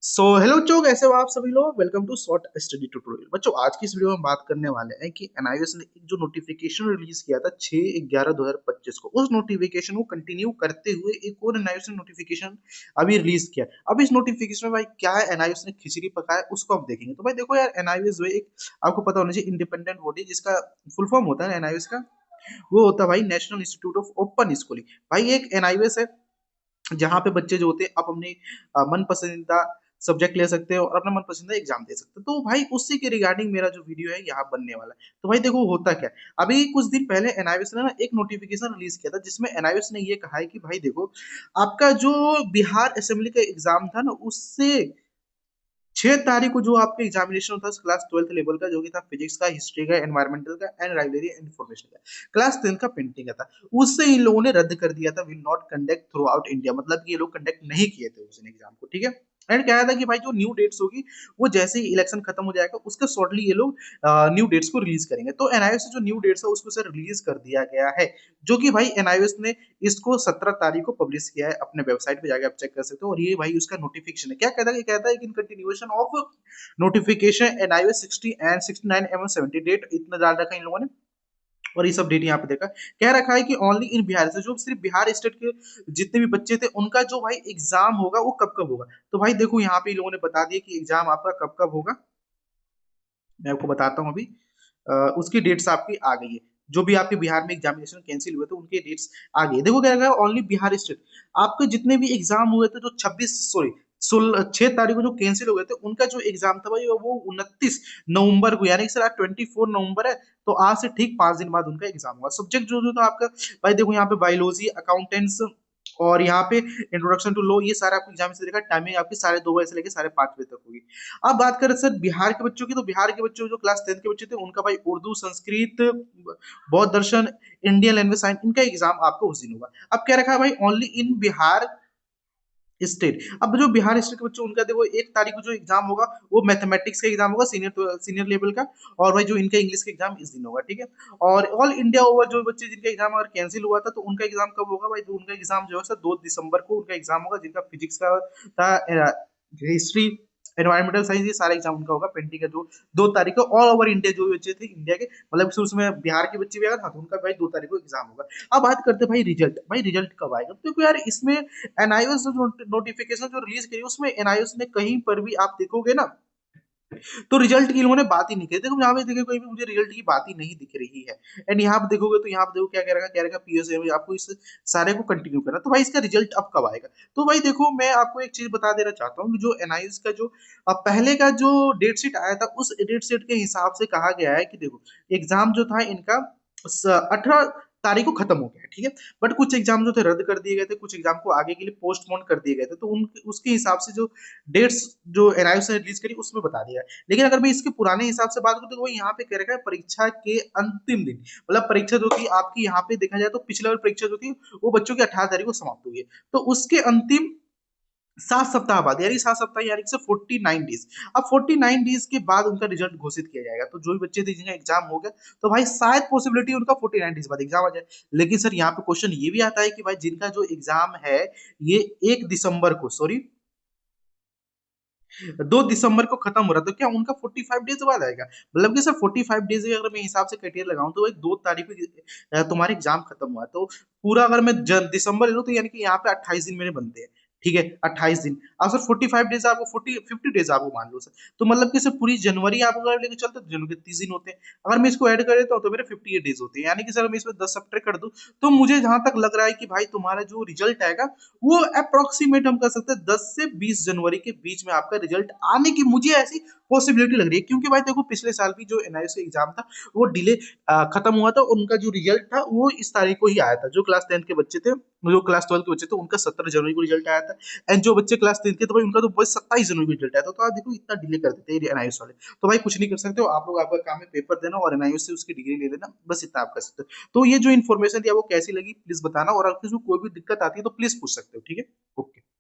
Hello बच्चों, कैसे हो आप सभी लोग। Welcome to short study tutorial. बच्चों, आज की इस वीडियो में बात करने वाले हैं कि एनआईओएस ने एक जो नोटिफिकेशन रिलीज किया था 6/11/2025 को, उस नोटिफिकेशन को कंटिन्यू करते हुए एक और एनआईओएस ने नोटिफिकेशन अभी रिलीज किया। अब इस नोटिफिकेशन में भाई क्या है, एनआईओएस ने खिचड़ी पकाया उसको आप देखेंगे। तो भाई देखो यार, एनआईओएस जो है एक आपको पता होना चाहिए इंडिपेंडेंट बॉडी, जिसका फुल फॉर्म होता है एनआईओएस का, वो होता है भाई national institute of open schooling. भाई एक एनआईओएस है जहाँ पे बच्चे जो होते हैं आप अपने मन पसंदीदा सब्जेक्ट ले सकते हो और अपना मन पसंदीदा एग्जाम दे सकते हो। तो भाई उसी के रिगार्डिंग मेरा जो वीडियो है यहाँ बनने वाला है। तो भाई देखो होता क्या है, अभी कुछ दिन पहले एनआईओएस ने ना एक नोटिफिकेशन रिलीज किया था जिसमें एनआईओएस ने ये कहा है कि भाई देखो, आपका जो बिहार असेंबली का एग्जाम था ना, उससे 6 तारीख को जो आपका एग्जामिनेशन होता है क्लास 12th लेवल का, जो कि था फिजिक्स का, हिस्ट्री का, एनवायरमेंटल का एंड लाइब्रेरी एंड इन्फॉर्मेशन का, क्लास 10th का पेंटिंग का था, उससे इन लोगों ने रद्द कर दिया था। Will not conduct through out India, मतलब ये लोग कंडक्ट नहीं किए थे उस एग्जाम को, ठीक है। एंड क्या था कि भाई जो न्यू डेट्स होगी वो जैसे ही इलेक्शन खत्म हो जाएगा उसका शॉर्टली ये लोग न्यू डेट्स को रिलीज करेंगे। तो एनआईओ से जो न्यू डेट्स है उसको सर रिलीज कर दिया गया है, जो कि भाई एनआईओ ने इसको 17 तारीख को पब्लिश किया है। अपने वेबसाइट पे जाके आप चेक कर सकते हो। और ये भाई उसका नोटिफिकेशन है, क्या कहता है, कहता है कि in continuation of notification NIOS 60 and 69 एवं 70 डेट इतना डाल रखा है इन लोगों ने। और ये सब डेट यहाँ पे देखा, कह रखा है कि ओनली इन बिहार, से जो सिर्फ बिहार स्टेट के जितने भी बच्चे थे उनका जो भाई एग्जाम होगा वो कब कब होगा। तो भाई देखो यहाँ पे इन लोगों ने बता दिया कि एग्जाम आपका कब कब होगा। मैं आपको बताता हूँ अभी। उसकी डेट्स आपकी आ गई है। जो भी आपके बिहार में एग्जामिनेशन कैंसिल हुए थे उनके डेट्स आ गई है। देखो क्या है, ओनली बिहार स्टेट आपके जितने भी एग्जाम हुए थे, जो 6 तारीख को जो कैंसिल हो गए थे, उनका जो एग्जाम था भाई वो 29 नवंबर को, यानी कि सर आज 24 नवंबर है। तो आज से ठीक 5 दिन बाद उनका एग्जाम हुआ। सब्जेक्ट जो जो था आपका, भाई देखो यहाँ पे बायोलॉजी, अकाउंटेंट्स और यहाँ पे इंट्रोडक्शन टू लॉ, ये सारा आपको एग्जाम से देखा। टाइमिंग आपकी 2:30 से लेकर 5:30 तक होगी। अब बात करें सर बिहार के बच्चों की, तो बिहार के बच्चों जो क्लास 10th के बच्चे थे उनका भाई उर्दू, संस्कृत, बौद्ध दर्शन, इंडियन लैंग्वेज साइंस, इनका एग्जाम आपको उस दिन होगा। अब क्या रखा है भाई, ओनली इन बिहार स्टेट। अब जो बिहार स्टेट के बच्चे उनका देखो 1 तारीख को जो एग्जाम होगा वो मैथमेटिक्स का एग्जाम होगा, सीनियर लेवल का। और भाई जो इनका इंग्लिश का एग्जाम इस दिन होगा, ठीक है। और ऑल इंडिया ओवर जो बच्चे जिनका एग्जाम अगर कैंसिल हुआ था तो उनका एग्जाम कब होगा भाई, जो उनका एग्जाम जो है सर 2 दिसंबर को उनका एग्जाम होगा, जिनका फिजिक्स का था, हिस्ट्री, एनवायरमेंटल साइंस, ये सारा एग्जाम उनका होगा। पेंटिंग का जो 2 तारीख को ऑल ओवर इंडिया जो बच्चे थे इंडिया के, मतलब उसमें बिहार के बच्चे भी अगर था तो उनका भाई 2 तारीख को एग्जाम होगा। अब बात करते हैं भाई रिजल्ट, भाई रिजल्ट कब आएगा। तो देखो यार, इसमें एनआईओएस जो नोटिफिकेशन जो रिलीज करी उसमें एनआईओएस ने कहीं पर भी आप देखोगे ना, तो रिजल्ट की इन्होंने बात ही नहीं करी। देखो यहाँ पे देखो कहीं भी मुझे रिजल्ट की बात ही नहीं दिख रही है। एंड यहाँ पे देखोगे तो यहाँ पे देखो क्या कह रहा है पीएसए में आपको इस सारे को कंटिन्यू करना। तो भाई इसका रिजल्ट अब कब आएगा। तो भाई देखो मैं आपको एक चीज बता देना चाहता हूँ कि जो एनआईएस का जो पहले का जो डेट शीट आया था उस डेट शीट के हिसाब से कहा गया है कि देखो एग्जाम जो था इनका 18 तारीख को खत्म हो गया, ठीक है। बट कुछ एग्जाम जो थे रद्द कर दिए गए थे, कुछ एग्जाम को आगे के लिए पोस्टपोन कर दिए गए थे। तो उन उसके हिसाब से जो डेट्स जो एनआईओ ने रिलीज करी उसमें बता दिया है। लेकिन अगर मैं इसके पुराने हिसाब से बात करूं तो वो यहाँ पे कह रखा है परीक्षा के अंतिम दिन, मतलब परीक्षा जो थी आपकी यहाँ पे देखा जाए तो पिछले वाली परीक्षा जो थी वो बच्चों की 18 तारीख को समाप्त हुई है। तो उसके अंतिम 7 सप्ताह बाद, यानी 7 सप्ताह यानी कि 49 डेज। अब 49 डेज के बाद उनका रिजल्ट घोषित किया जाएगा। तो जो भी बच्चे थे जिनका एग्जाम हो गया तो भाई शायद पॉसिबिलिटी उनका 49 डेज बाद एग्जाम आ जाए। लेकिन सर यहाँ पे क्वेश्चन ये भी आता है कि भाई जिनका जो एग्जाम है ये 1 दिसंबर को, सॉरी 2 दिसंबर को खत्म हो रहा है, तो क्या उनका 45 डेज बाद आएगा। मतलब कि सर 45 डेज अगर मैं हिसाब से क्राइटेरिया लगाऊं तो भाई 2 तारीख को तुम्हारे एग्जाम खत्म हुआ है। तो पूरा अगर मैं दिसंबर ले लूं तो यानी कि यहाँ पे 28 दिन मेरे बनते हैं, ठीक है। 28 दिन और सर 45 डेज आपको 50 डेज आपको मान लो सर। तो मतलब कि सर पूरी जनवरी आप अगर लेके चलते तो जनवरी के 30 दिन होते हैं। अगर मैं इसको ऐड कर देता हूँ तो मेरे 58 डेज होते हैं। यानी कि सर मैं इसमें 10 सब्ट्रैक्ट कर दूं तो मुझे जहां तक लग रहा है कि भाई तुम्हारा जो रिजल्ट आएगा वो अप्रोक्सीमेट हम कर सकते हैं 10 से 20 जनवरी के बीच में आपका रिजल्ट आने की मुझे ऐसी पॉसिबिलिटी लग रही है। क्योंकि भाई देखो पिछले साल भी जो एनआईओ एग्जाम था वो डिले खत्म हुआ था, उनका जो रिजल्ट था वो इस तारीख को ही आया था। जो क्लास 10th के बच्चे थे, जो क्लास 12 के बच्चे थे उनका 17 जनवरी को रिजल्ट आया था। एंड जो बच्चे क्लास 10th के थे भाई उनका तो बस 27 जनवरी को रिजल्ट आया था। तो आप देखो इतना डिले कर देते हैं एनआईओ वाले। तो भाई कुछ नहीं कर सकते हो आप लोग, आपका काम है पेपर देना और एनआईओ से उसकी डिग्री ले लेना, बस इतना आप कर सकते हो। तो ये जो इन्फॉर्मेशन थी वो कैसी लगी प्लीज बताना, और अगर किसी को कोई भी दिक्कत आती है तो प्लीज पूछ सकते हो, ठीक है। ओके।